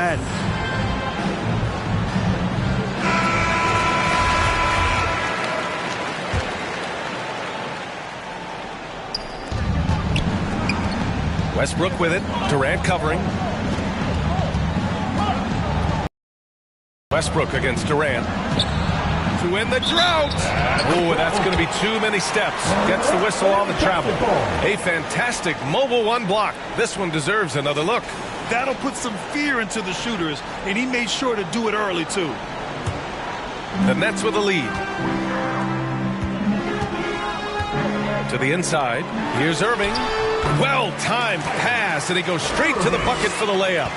Madden. Westbrook with it. Durant covering. Westbrook against Durant. To end the drought. Oh, that's going to be too many steps. Gets the whistle on the travel. A fantastic mobile one block. This one deserves another look. That'll put some fear into the shooters, and he made sure to do it early, too. The Nets with a lead. To the inside. Here's Irving. Well-timed pass, and he goes straight to the bucket for the layup.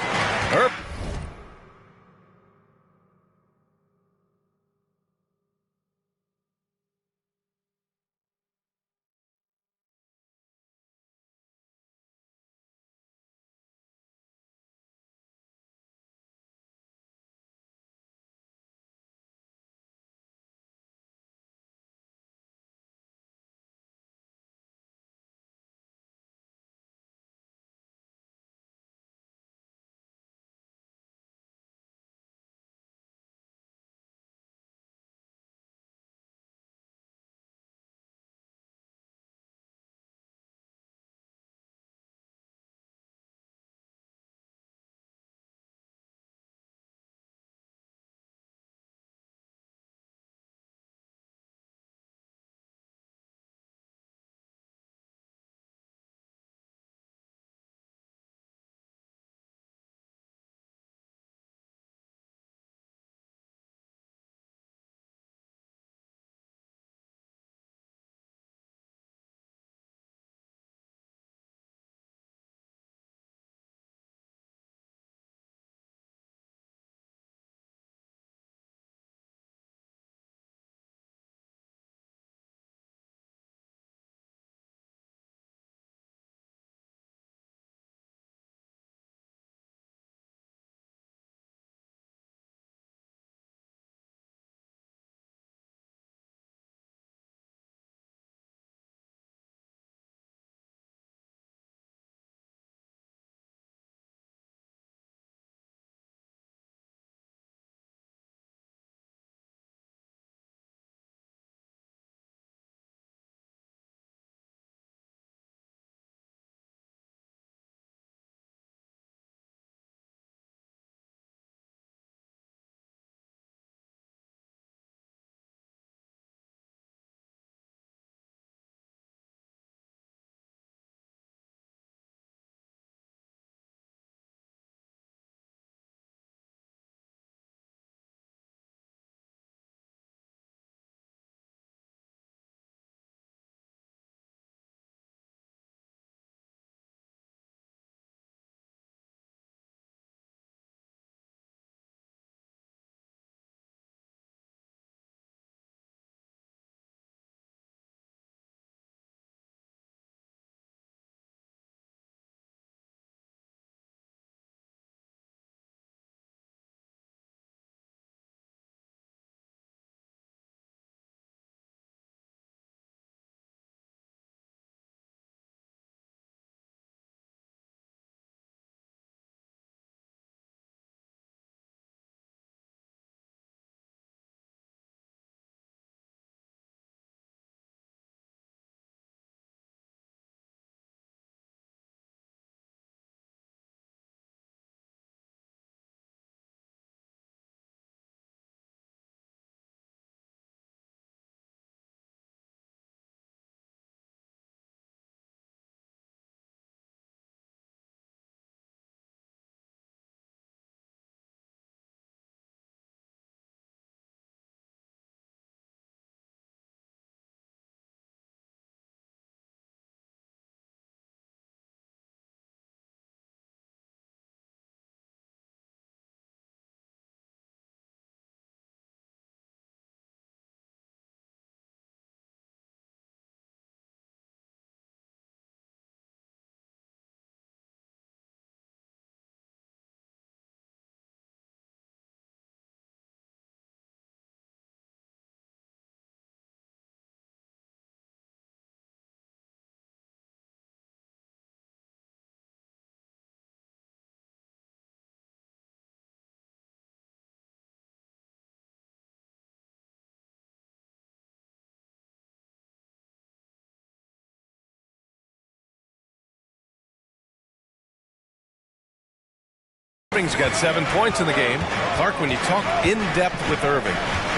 Irving's got 7 points in the game. Clark, when you talk in-depth with Irving,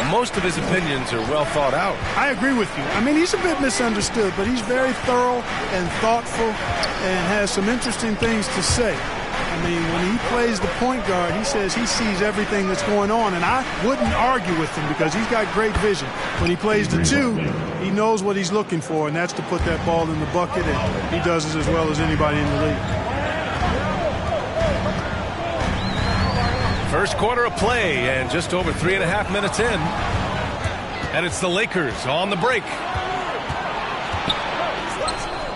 most of his opinions are well thought out. I agree with you. I mean, he's a bit misunderstood, but he's very thorough and thoughtful and has some interesting things to say. I mean, when he plays the point guard, he says he sees everything that's going on, and I wouldn't argue with him because he's got great vision. When he plays the 2, he knows what he's looking for, and that's to put that ball in the bucket, and he does it as well as anybody in the league. First quarter of play and just over 3.5 minutes in. And it's the Lakers on the break.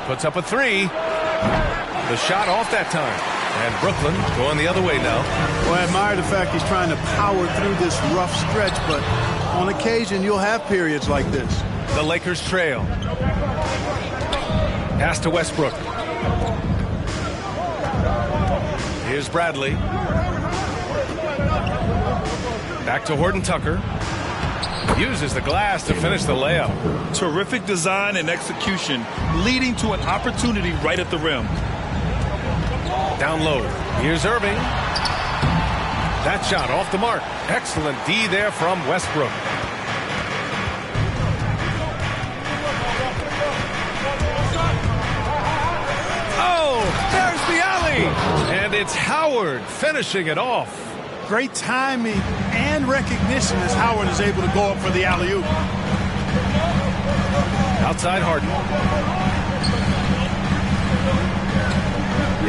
Puts up a 3. The shot off that time. And Brooklyn going the other way now. Well, I admire the fact he's trying to power through this rough stretch, but on occasion you'll have periods like this. The Lakers trail. Pass to Westbrook. Here's Bradley. Back to Horton Tucker. Uses the glass to finish the layup. Terrific design and execution, leading to an opportunity right at the rim. Down low. Here's Irving. That shot off the mark. Excellent D there from Westbrook. Oh, there's the alley. And it's Howard finishing it off. Great timing and recognition as Howard is able to go up for the alley-oop. Outside Harden.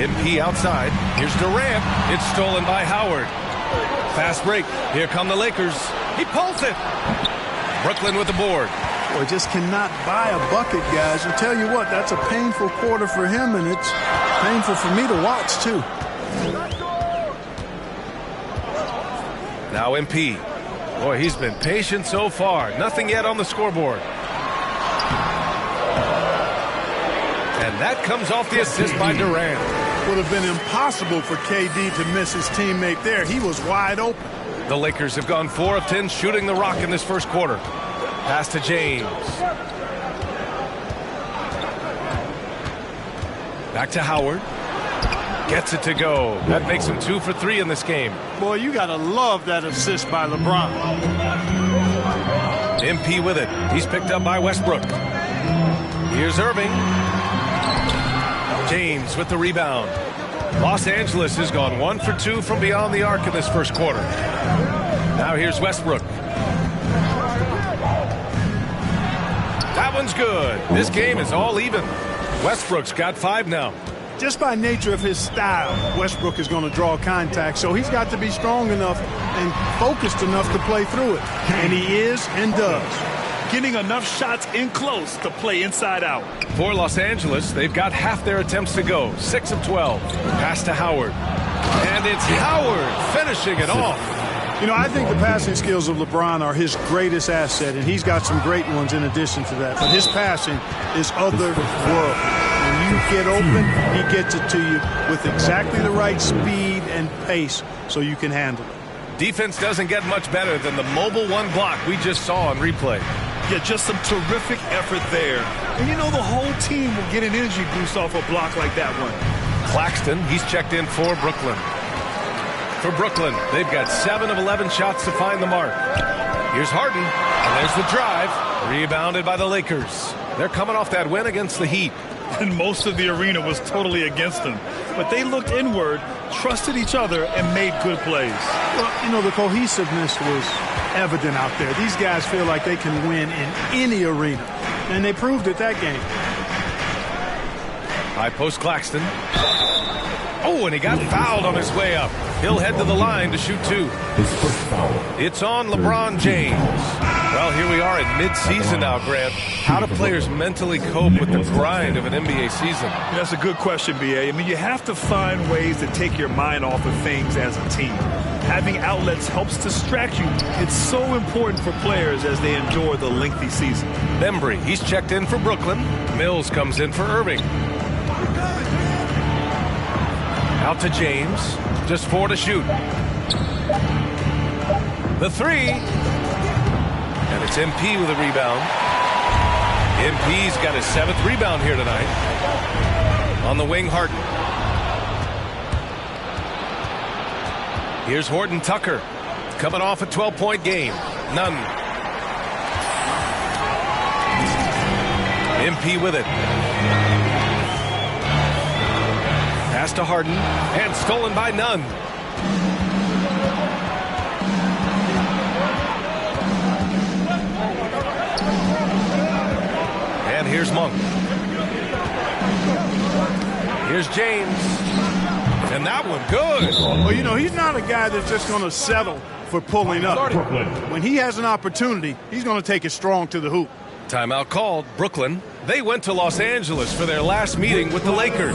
MP outside. Here's Durant. It's stolen by Howard. Fast break. Here come the Lakers. He pulls it. Brooklyn with the board. Boy, just cannot buy a bucket, guys. I'll tell you what, that's a painful quarter for him, and it's painful for me to watch, too. Now MP. Boy, he's been patient so far. Nothing yet on the scoreboard. And that comes off the assist by Durant. Would have been impossible for KD to miss his teammate there. He was wide open. The Lakers have gone 4 of 10 shooting the rock in this first quarter. Pass to James. Back to Howard. Gets it to go. That makes him 2 for 3 in this game. Boy, you got to love that assist by LeBron. MP with it. He's picked up by Westbrook. Here's Irving. James with the rebound. Los Angeles has gone 1 for 2 from beyond the arc in this first quarter. Now here's Westbrook. That one's good. This game is all even. Westbrook's got 5 now. Just by nature of his style, Westbrook is going to draw contact, so he's got to be strong enough and focused enough to play through it. And he is and does. Getting enough shots in close to play inside out. For Los Angeles, they've got half their attempts to go. 6 of 12. Pass to Howard. And it's Howard finishing it off. You know, I think the passing skills of LeBron are his greatest asset, and he's got some great ones in addition to that. But his passing is otherworldly. When you get open, he gets it to you with exactly the right speed and pace so you can handle it. Defense doesn't get much better than the mobile 1 block we just saw on replay. Yeah, just some terrific effort there. And you know the whole team will get an energy boost off a block like that one. Claxton, he's checked in for Brooklyn. For Brooklyn, they've got 7 of 11 shots to find the mark. Here's Harden, and there's the drive. Rebounded by the Lakers. They're coming off that win against the Heat. And most of the arena was totally against them. But they looked inward, trusted each other, and made good plays. Well, you know, the cohesiveness was evident out there. These guys feel like they can win in any arena. And they proved it that game. High post Claxton. Oh, and he got fouled on his way up. He'll head to the line to shoot 2. It's on LeBron James. Well, here we are at mid-season now, Grant. How do players mentally cope with the grind of an NBA season? That's a good question, B.A. I mean, you have to find ways to take your mind off of things as a team. Having outlets helps distract you. It's so important for players as they endure the lengthy season. Bembry, he's checked in for Brooklyn. Mills comes in for Irving. Out to James. Just 4 to shoot. The 3. And it's MP with a rebound. MP's got his 7th rebound here tonight. On the wing, Harden. Here's Horton Tucker coming off a 12-point game. None. MP with it. Pass to Harden and stolen by Nunn. And here's Monk. Here's James. And that one good. Well, you know, he's not a guy that's just going to settle for pulling up. When he has an opportunity, he's going to take it strong to the hoop. Timeout called. Brooklyn. They went to Los Angeles for their last meeting with the Lakers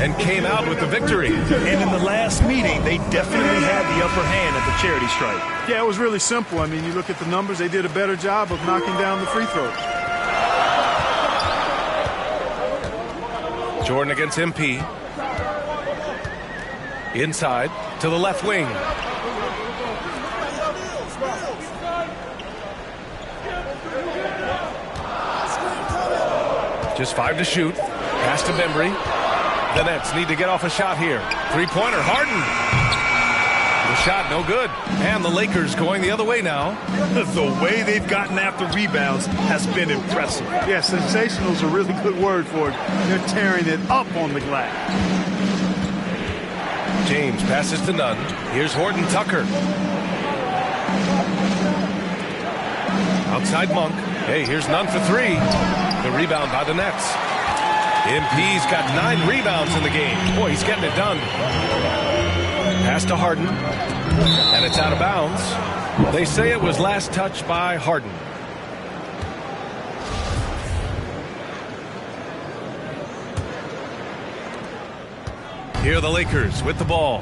and came out with the victory. And in the last meeting, they definitely had the upper hand at the charity stripe. Yeah, it was really simple. I mean, you look at the numbers, they did a better job of knocking down the free throws. Jordan against MP. Inside to the left wing. Just 5 to shoot. Pass to Bembry. The Nets need to get off a shot here. Three-pointer, Harden. The shot, no good. And the Lakers going the other way now. The way they've gotten after rebounds has been impressive. Yeah, sensational is a really good word for it. They're tearing it up on the glass. James passes to Nunn. Here's Horton Tucker. Outside Monk. Hey, here's Nunn for 3. The rebound by the Nets. MP's got 9 rebounds in the game. Boy, he's getting it done. Pass to Harden. And it's out of bounds. They say it was last touched by Harden. Here are the Lakers with the ball.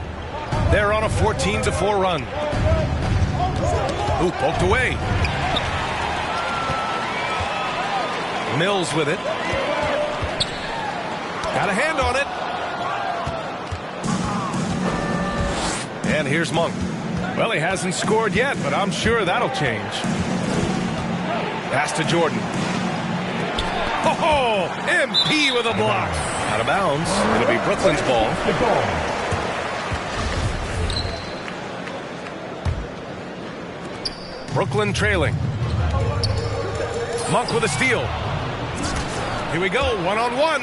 They're on a 14-4 run. Ooh, poked away. Mills with it. Got a hand on it. And here's Monk. Well, he hasn't scored yet, but I'm sure that'll change. Pass to Jordan. Oh, MP with a block. Out of bounds. It'll be Brooklyn's ball. Brooklyn trailing. Monk with a steal. Here we go, one-on-one.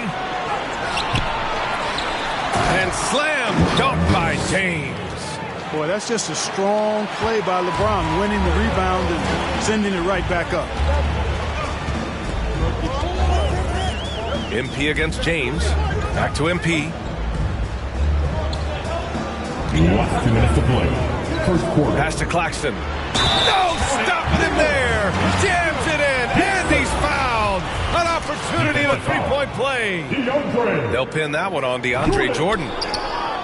And slam, dunked by James. Boy, that's just a strong play by LeBron, winning the rebound and sending it right back up. MP against James. Back to MP. Last 2 minutes to play. First quarter. Pass to Claxton. No, stopping him there. Jams it in, and he's fouled. An opportunity of a three-point play. They'll pin that one on DeAndre Jordan.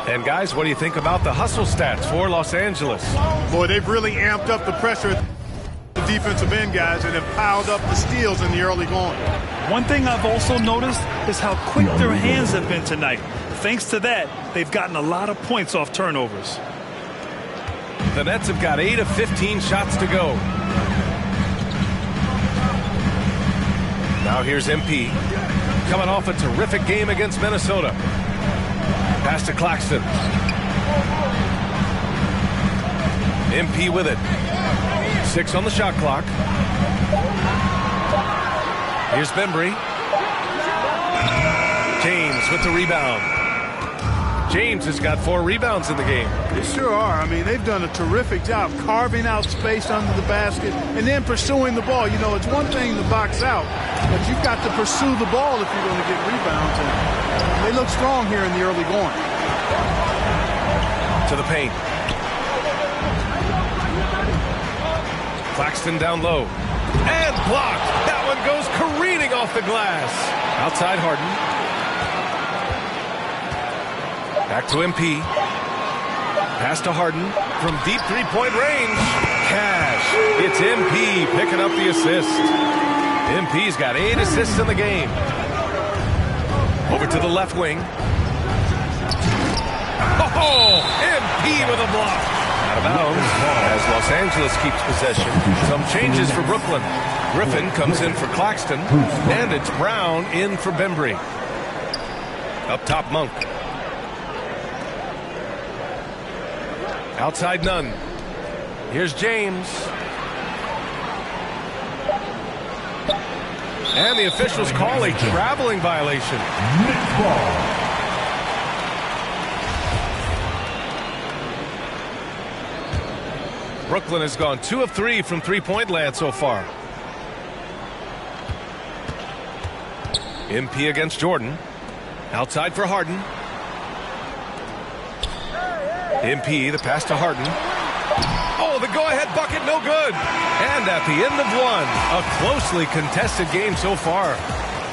And guys, what do you think about the hustle stats for Los Angeles? Boy, they've really amped up the pressure at the defensive end guys and have piled up the steals in the early going. One thing I've also noticed is how quick their hands have been tonight. Thanks to that, they've gotten a lot of points off turnovers. The Nets have got 8 of 15 shots to go. Now here's MP. Coming off a terrific game against Minnesota. Pass to Claxton. MP with it. 6 on the shot clock. Here's Bembry. James with the rebound. James has got 4 rebounds in the game. They sure are. I mean, they've done a terrific job carving out space under the basket and then pursuing the ball. You know, it's one thing to box out, but you've got to pursue the ball if you're going to get rebounds. And they look strong here in the early going. To the paint. Claxton down low. And blocked. That one goes careening off the glass. Outside Harden. Back to MP. Pass to Harden from deep three-point range. Cash. It's MP picking up the assist. MP's got 8 assists in the game. Over to the left wing. Oh, MP with a block. Out of bounds as Los Angeles keeps possession. Some changes for Brooklyn. Griffin comes in for Claxton, and it's Brown in for Bembry. Up top, Monk. Outside Nunn. Here's James. And the officials call a traveling violation. Brooklyn has gone 2 of 3 from three-point land so far. MP against Jordan. Outside for Harden. MP, the pass to Harden. Oh, the go-ahead bucket, no good. And at the end of one, a closely contested game so far.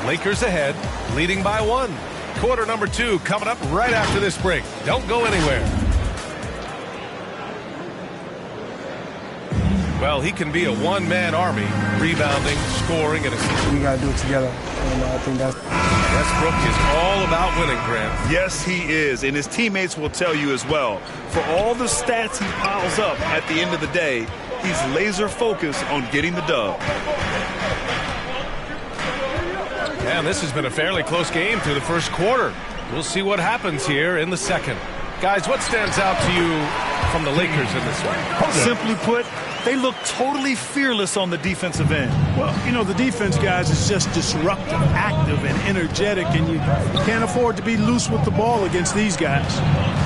Lakers ahead, leading by 1. Quarter number 2 coming up right after this break. Don't go anywhere. Well, he can be a one-man army, rebounding, scoring, and assisting. We got to do it together. And I think that's... Westbrook is all about winning, Grant. Yes, he is, and his teammates will tell you as well. For all the stats he piles up at the end of the day, he's laser focused on getting the dub. And this has been a fairly close game through the first quarter. We'll see what happens here in the second. Guys, what stands out to you from the Lakers in this one? Simply put, they look totally fearless on the defensive end. Well, you know, the defense, guys, is just disruptive, active, and energetic, and you can't afford to be loose with the ball against these guys.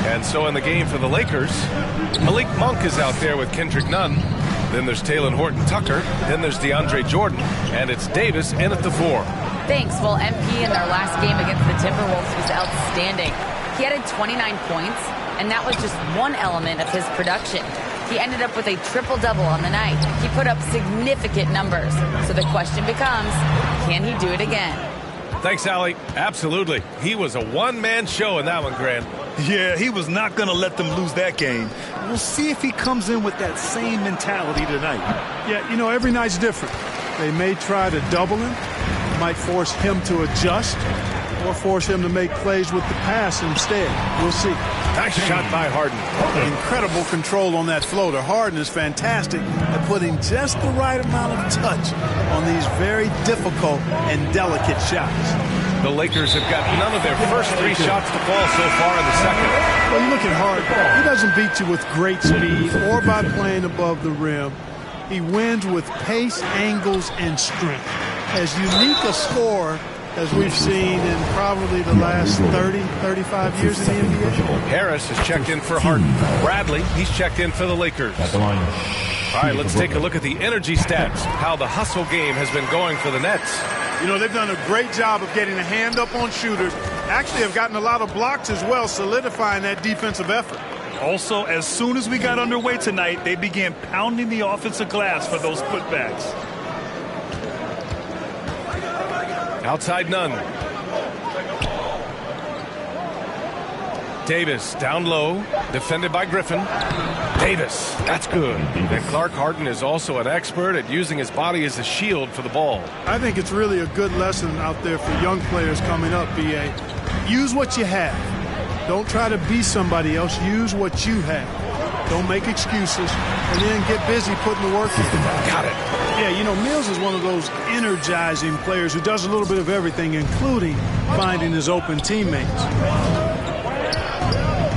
And so in the game for the Lakers, Malik Monk is out there with Kendrick Nunn. Then there's Talen Horton-Tucker. Then there's DeAndre Jordan. And it's Davis in at the 4. Thanks. Well, MP in their last game against the Timberwolves was outstanding. He added 29 points, and that was just one element of his production. He ended up with a triple-double on the night. He put up significant numbers. So the question becomes, can he do it again? Thanks, Allie. Absolutely. He was a one-man show in that one, Grant. Yeah, he was not going to let them lose that game. We'll see if he comes in with that same mentality tonight. Yeah, you know, every night's different. They may try to double him, might force him to adjust, or force him to make plays with the pass instead. We'll see. Nice shot by Harden. Incredible control on that floater. Harden is fantastic at putting just the right amount of touch on these very difficult and delicate shots. The Lakers have got none of their first 3 shots to fall so far in the second. Well, you look at Harden. He doesn't beat you with great speed or by playing above the rim. He wins with pace, angles, and strength. As unique a scorer as we've seen in probably the last 30, 35 years in the NBA. Harris has checked in for Harden. Bradley, he's checked in for the Lakers. At the line. All right, let's take a look at the energy stats, how the hustle game has been going for the Nets. You know, they've done a great job of getting a hand up on shooters. Actually have gotten a lot of blocks as well, solidifying that defensive effort. Also, as soon as we got underway tonight, they began pounding the offensive glass for those putbacks. Outside Nunn. Davis down low, defended by Griffin. Davis, that's good. And Clark Harden is also an expert at using his body as a shield for the ball. I think it's really a good lesson out there for young players coming up, B.A. Use what you have. Don't try to be somebody else. Use what you have. Don't make excuses, and then get busy putting the work in. Got it. Yeah, you know, Mills is one of those energizing players who does a little bit of everything, including finding his open teammates.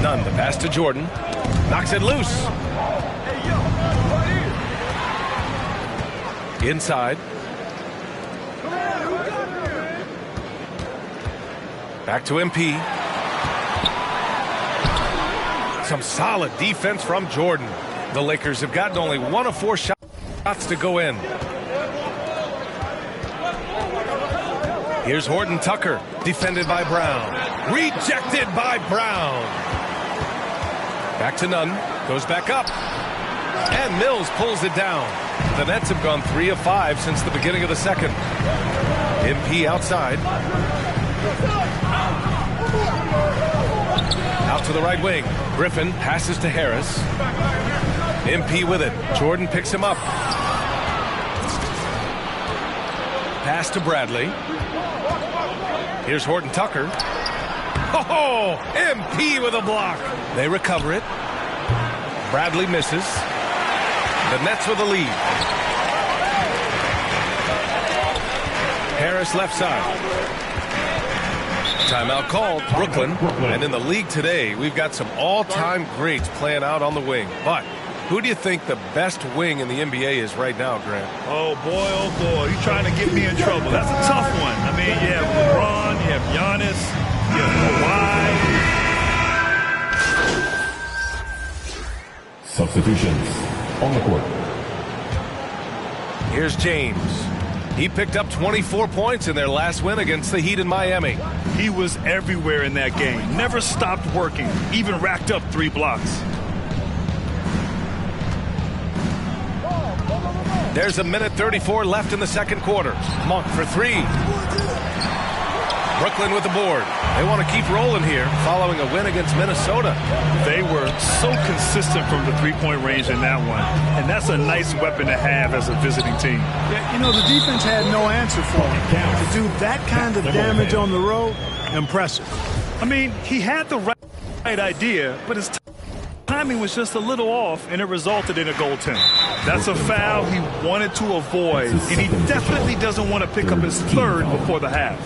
Nunn, the pass to Jordan. Knocks it loose. Inside. Back to MP. Some solid defense from Jordan. The Lakers have gotten only 1 of 4 shots to go in. Here's Horton-Tucker, defended by Brown. Rejected by Brown. Back to Nunn, goes back up. And Mills pulls it down. The Nets have gone 3 of 5 since the beginning of the second. MP outside. Out to the right wing. Griffin passes to Harris. MP with it. Jordan picks him up. Pass to Bradley. Here's Horton-Tucker. Oh, MP with a block. They recover it. Bradley misses. The Nets with the lead. Harris left side. Timeout called, Brooklyn. And in the league today, we've got some all-time greats playing out on the wing. But who do you think the best wing in the NBA is right now, Grant? Oh, boy, you're trying to get me in trouble. That's a tough one. I mean, you have LeBron, you have Giannis, you have Kawhi. Substitutions on the court. Here's James. He picked up 24 points in their last win against the Heat in Miami. He was everywhere in that game. Never stopped working. Even racked up 3 blocks. There's a minute 34 left in the second quarter. Monk for 3. Brooklyn with the board. They want to keep rolling here following a win against Minnesota. They were so consistent from the three-point range in that one. And that's a nice weapon to have as a visiting team. Yeah, you know, the defense had no answer for him. To do that kind of damage on the road, impressive. I mean, he had the right idea, but his timing was just a little off, and it resulted in a goaltend. That's a foul he wanted to avoid, and he definitely doesn't want to pick up his third before the half.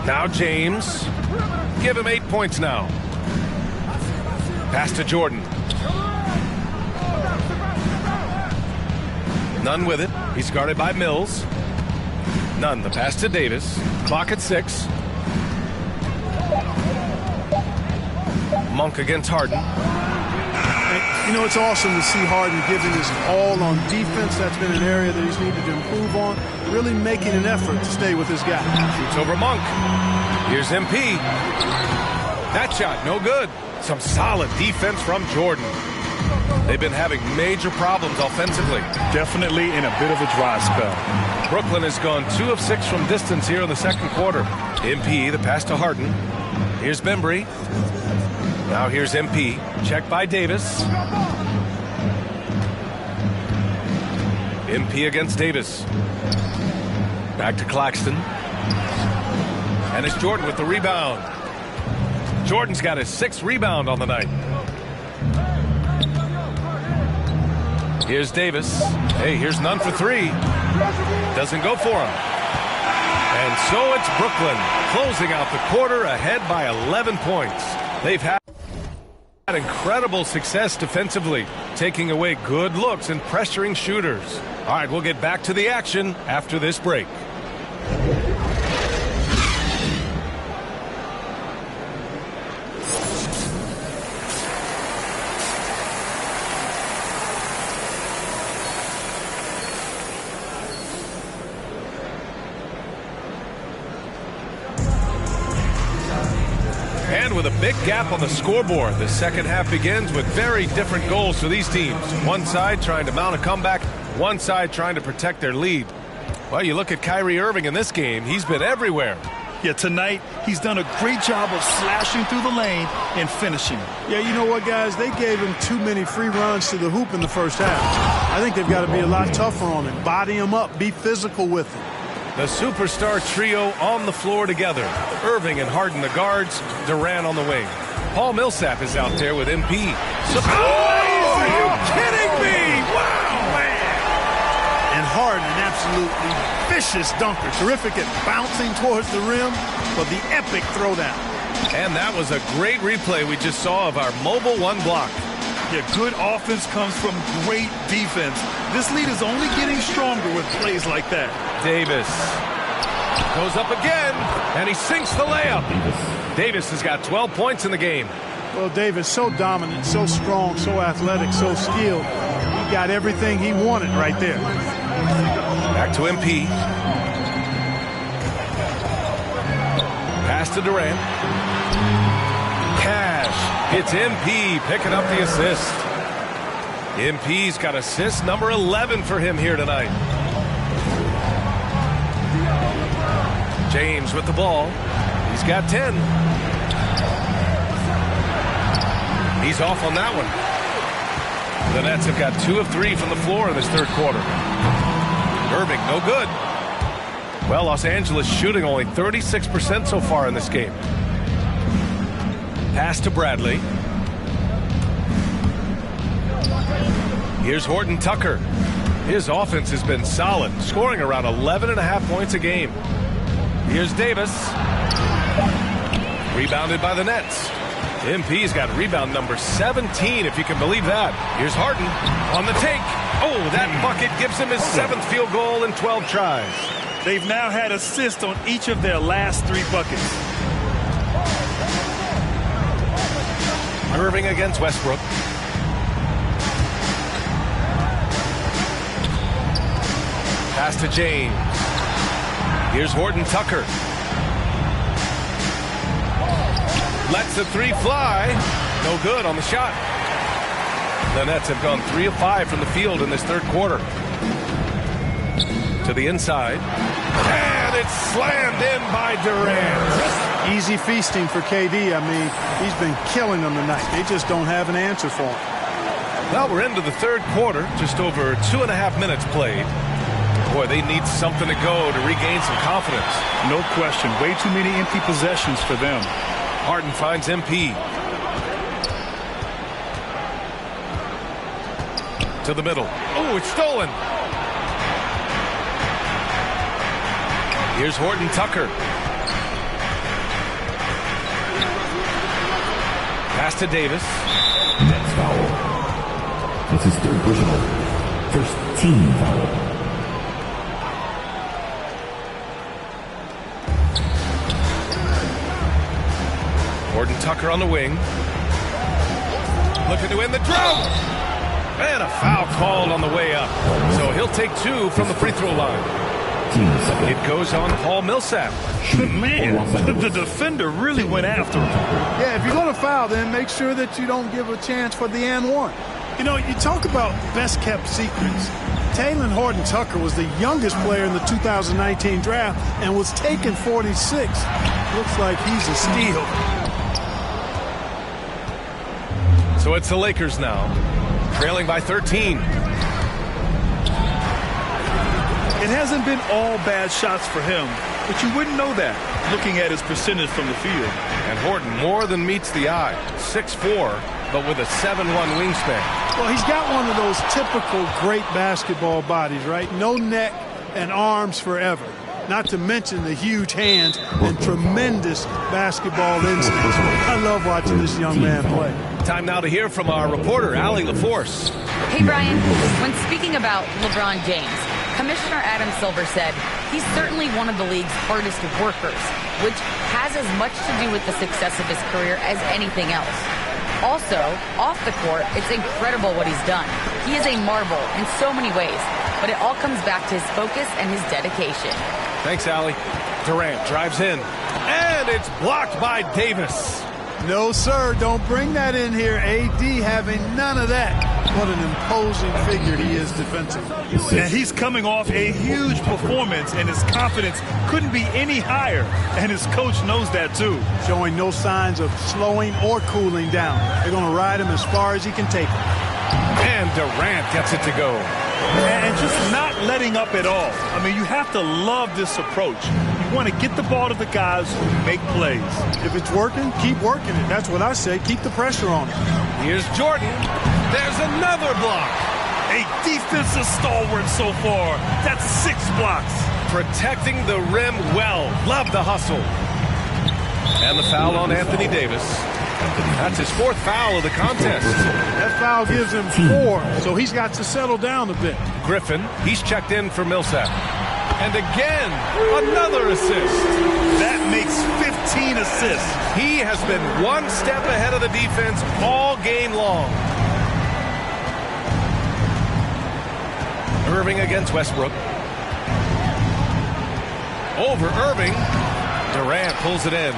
Now James. Give him 8 points now. Pass to Jordan. Nunn with it. He's guarded by Mills. Nunn, the pass to Davis. Clock at 6. Monk against Harden. You know, it's awesome to see Harden giving his all on defense. That's been an area that he's needed to improve on. Really making an effort to stay with his guy. Shoots over Monk. Here's MP. That shot, no good. Some solid defense from Jordan. They've been having major problems offensively. Definitely in a bit of a dry spell. Brooklyn has gone 2 of 6 from distance here in the second quarter. MP, the pass to Harden. Here's Bembry. Now here's MP. Checked by Davis. MP against Davis. Back to Claxton. And it's Jordan with the rebound. Jordan's got his 6th rebound on the night. Here's Davis. Hey, here's Nunn for 3. Doesn't go for him. And so it's Brooklyn closing out the quarter ahead by 11 points. They've had incredible success defensively, taking away good looks and pressuring shooters. All right, we'll get back to the action after this break. With a big gap on the scoreboard, the second half begins with very different goals for these teams. One side trying to mount a comeback, one side trying to protect their lead. Well, you look at Kyrie Irving in this game, he's been everywhere. Yeah, tonight he's done a great job of slashing through the lane and finishing. Yeah, you know what, guys? They gave him too many free runs to the hoop in the first half. I think they've got to be a lot tougher on him. Body him up, be physical with him. The superstar trio on the floor together. Irving and Harden the guards, Durant on the wing. Paul Millsap is out there with MP. Are you kidding me? Wow, man. And Harden, an absolutely vicious dunker. Terrific at bouncing towards the rim, but the epic throwdown. And that was a great replay we just saw of our mobile one block. Yeah, good offense comes from great defense. This lead is only getting stronger with plays like that. Davis goes up again, and he sinks the layup. Davis has got 12 points in the game. Well, Davis, so dominant, so strong, so athletic, so skilled. He got everything he wanted right there. Back to MP. Pass to Durant. Cash. It's MP picking up the assist. MP's got assist number 11 for him here tonight. James with the ball. He's got 10. He's off on that one. The Nets have got 2 of 3 from the floor in this third quarter. Irving, no good. Well, Los Angeles shooting only 36% so far in this game. Pass to Bradley. Here's Horton Tucker. His offense has been solid, scoring around 11.5 points a game. Here's Davis. Rebounded by the Nets. MP's got rebound number 17, if you can believe that. Here's Harden on the take. Oh, that bucket gives him his 7th field goal in 12 tries. They've now had assists on each of their last 3 buckets. Irving against Westbrook. Pass to James. Here's Horton Tucker. Lets the 3 fly. No good on the shot. The Nets have gone 3 of 5 from the field in this 3rd quarter. To the inside. And it's slammed in by Durant. Easy feasting for KD. I mean, he's been killing them tonight. They just don't have an answer for him. Well, we're into the 3rd quarter. Just over 2.5 minutes played. Boy, they need something to go to regain some confidence. No question. Way too many empty possessions for them. Harden finds MP. To the middle. Oh, it's stolen. Here's Horton Tucker. Pass to Davis. Next foul. That's his 3rd personal. 1st team foul. Horton Tucker on the wing. Looking to win the drought. And a foul called on the way up. So he'll take 2 from the free throw line. It goes on Paul Millsap. Man, the defender really went after him. Yeah, if you're going to foul, then make sure that you don't give a chance for the and one. You know, you talk about best kept secrets. Talen Horton Tucker was the youngest player in the 2019 draft and was taken 46. Looks like he's a steal. So it's the Lakers now, trailing by 13. It hasn't been all bad shots for him, but you wouldn't know that looking at his percentage from the field. And Horton more than meets the eye. 6'4", but with a 7'1" wingspan. Well, he's got one of those typical great basketball bodies, right? No neck and arms forever. Not to mention the huge hands and tremendous basketball instincts. I love watching this young man play. Time now to hear from our reporter, Allie LaForce. Hey, Brian. When speaking about LeBron James, Commissioner Adam Silver said he's certainly one of the league's hardest workers, which has as much to do with the success of his career as anything else. Also, off the court, it's incredible what he's done. He is a marvel in so many ways, but it all comes back to his focus and his dedication. Thanks, Allie. Durant drives in, and it's blocked by Davis. No, sir, don't bring that in here. AD having none of that. What an imposing figure he is defensively. And he's coming off a huge performance, and his confidence couldn't be any higher. And his coach knows that, too. Showing no signs of slowing or cooling down. They're going to ride him as far as he can take him. And Durant gets it to go. And just not letting up at all. I mean, you have to love this approach. You want to get the ball to the guys who make plays. If it's working, keep working it. That's what I say. Keep the pressure on him. Here's Jordan. There's another block. A defensive stalwart so far. That's 6 blocks. Protecting the rim well. Love the hustle. And the foul on Anthony Davis. That's his 4th foul of the contest. That foul gives him 4, so he's got to settle down a bit. Griffin, he's checked in for Millsap. And again, another assist. That makes 15 assists. He has been one step ahead of the defense all game long. Irving against Westbrook. Over Irving. Durant pulls it in.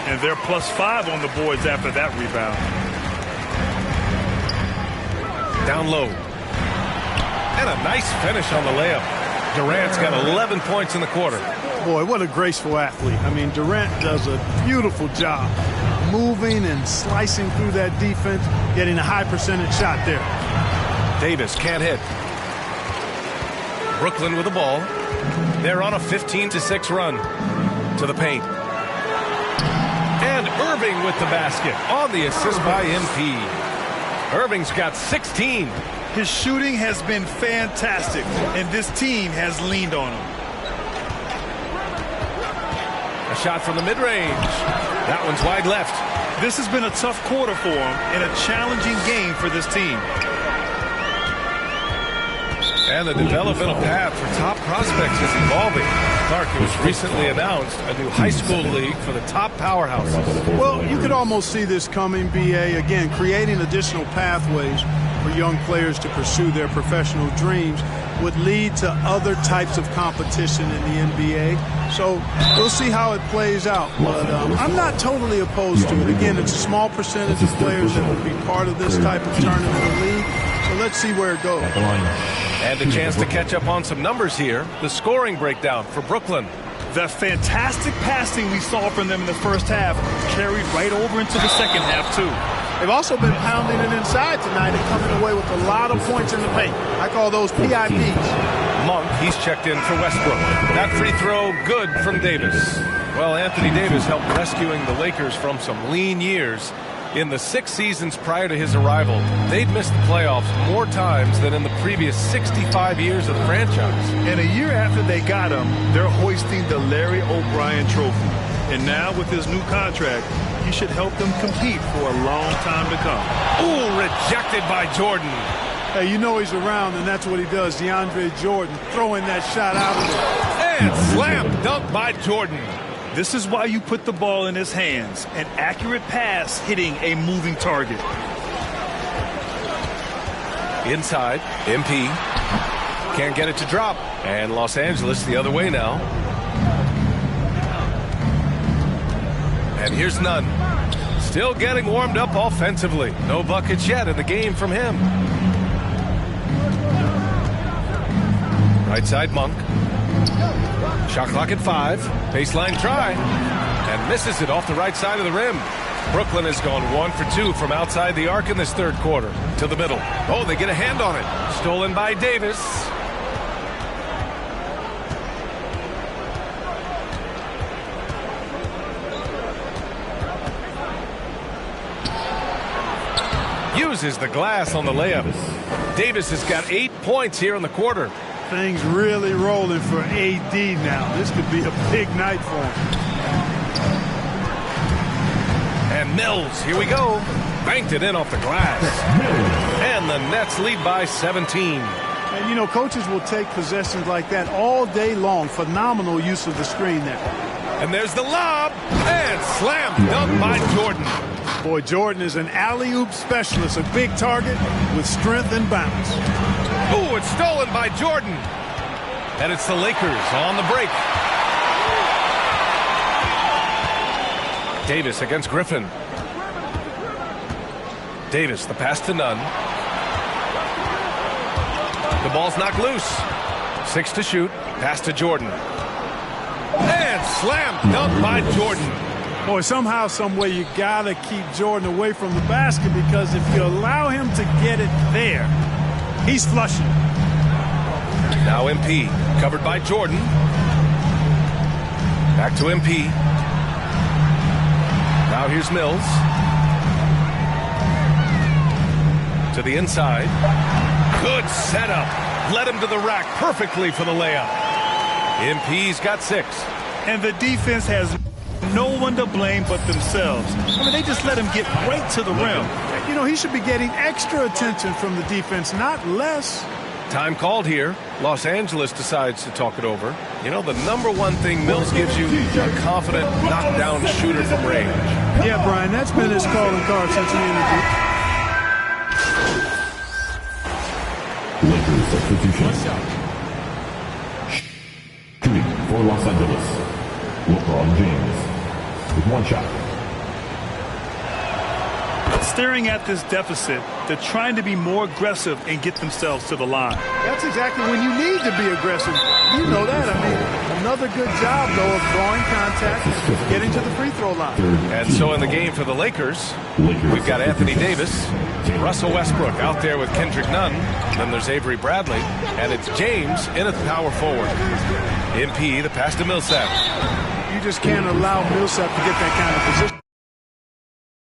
And they're +5 on the boards after that rebound. Down low. And a nice finish on the layup. Durant's got 11 points in the quarter. Boy, what a graceful athlete. I mean, Durant does a beautiful job moving and slicing through that defense, getting a high percentage shot there. Davis can't hit. Brooklyn with the ball. They're on a 15-6 run to the paint. And Irving with the basket on the assist by MP. Irving's got 16. His shooting has been fantastic, and this team has leaned on him. A shot from the mid-range. That one's wide left. This has been a tough quarter for him and a challenging game for this team. And the developmental path for top prospects is evolving. Clark, it was recently announced a new high school league for the top powerhouses. Well, you could almost see this coming, B.A. Again, creating additional pathways for young players to pursue their professional dreams would lead to other types of competition in the NBA. So we'll see how it plays out. But I'm not totally opposed to it. Again, it's a small percentage of players that will be part of this type of tournament or league. So let's see where it goes. And a chance to catch up on some numbers here. The scoring breakdown for Brooklyn. The fantastic passing we saw from them in the first half carried right over into the second half, too. They've also been pounding it inside tonight and coming away with a lot of points in the paint. I call those PIPs. Monk, he's checked in for Westbrook. That free throw, good from Davis. Well, Anthony Davis helped rescuing the Lakers from some lean years. In the 6 seasons prior to his arrival, they'd missed the playoffs more times than in the previous 65 years of the franchise. And a year after they got him, they're hoisting the Larry O'Brien Trophy. And now with his new contract, he should help them compete for a long time to come. Ooh, rejected by Jordan. Hey, you know he's around, and that's what he does. DeAndre Jordan throwing that shot out of there. And slam dunk by Jordan. This is why you put the ball in his hands. An accurate pass hitting a moving target. Inside, MP. Can't get it to drop. And Los Angeles the other way now. And here's Nunn. Still getting warmed up offensively. No buckets yet in the game from him. Right side, Monk. Shot clock at 5. Baseline try. And misses it off the right side of the rim. Brooklyn has gone 1 for 2 from outside the arc in this third quarter. To the middle. Oh, they get a hand on it. Stolen by Davis. Uses the glass on the layup. Davis has got 8 points here in the quarter. Things really rolling for AD now. This could be a big night for him. And Mills, here we go. Banked it in off the glass. And the Nets lead by 17. And, you know, coaches will take possessions like that all day long. Phenomenal use of the screen there. And there's the lob. And slam dunk by Jordan. Boy, Jordan is an alley-oop specialist. A big target with strength and bounce. Ooh, it's stolen by Jordan. And it's the Lakers on the break. Davis against Griffin. Davis, the pass to Nunn. The ball's knocked loose. 6 to shoot. Pass to Jordan. And slam dunk by Jordan. Boy, somehow, some way, you got to keep Jordan away from the basket, because if you allow him to get it there, he's flushing. Now MP, covered by Jordan. Back to MP. Now here's Mills. To the inside. Good setup. Led him to the rack perfectly for the layup. MP's got 6. And the defense has no one to blame but themselves. I mean, they just let him get right to the rim. You know, he should be getting extra attention from the defense, not less. Time called here. Los Angeles decides to talk it over. You know, the number one thing Mills gives you, a confident knockdown shooter from range. Yeah, Brian, that's been his calling card since he entered. Lakers substitution. Shooting for Los Angeles. LeBron James with 1 shot. Staring at this deficit, they're trying to be more aggressive and get themselves to the line. That's exactly when you need to be aggressive. You know that. I mean, another good job, though, of drawing contact and getting to the free throw line. And so in the game for the Lakers, we've got Anthony Davis, Russell Westbrook out there with Kendrick Nunn. Then there's Avery Bradley, and it's James in at the power forward. MP, the pass to Millsap. You just can't allow Millsap to get that kind of position.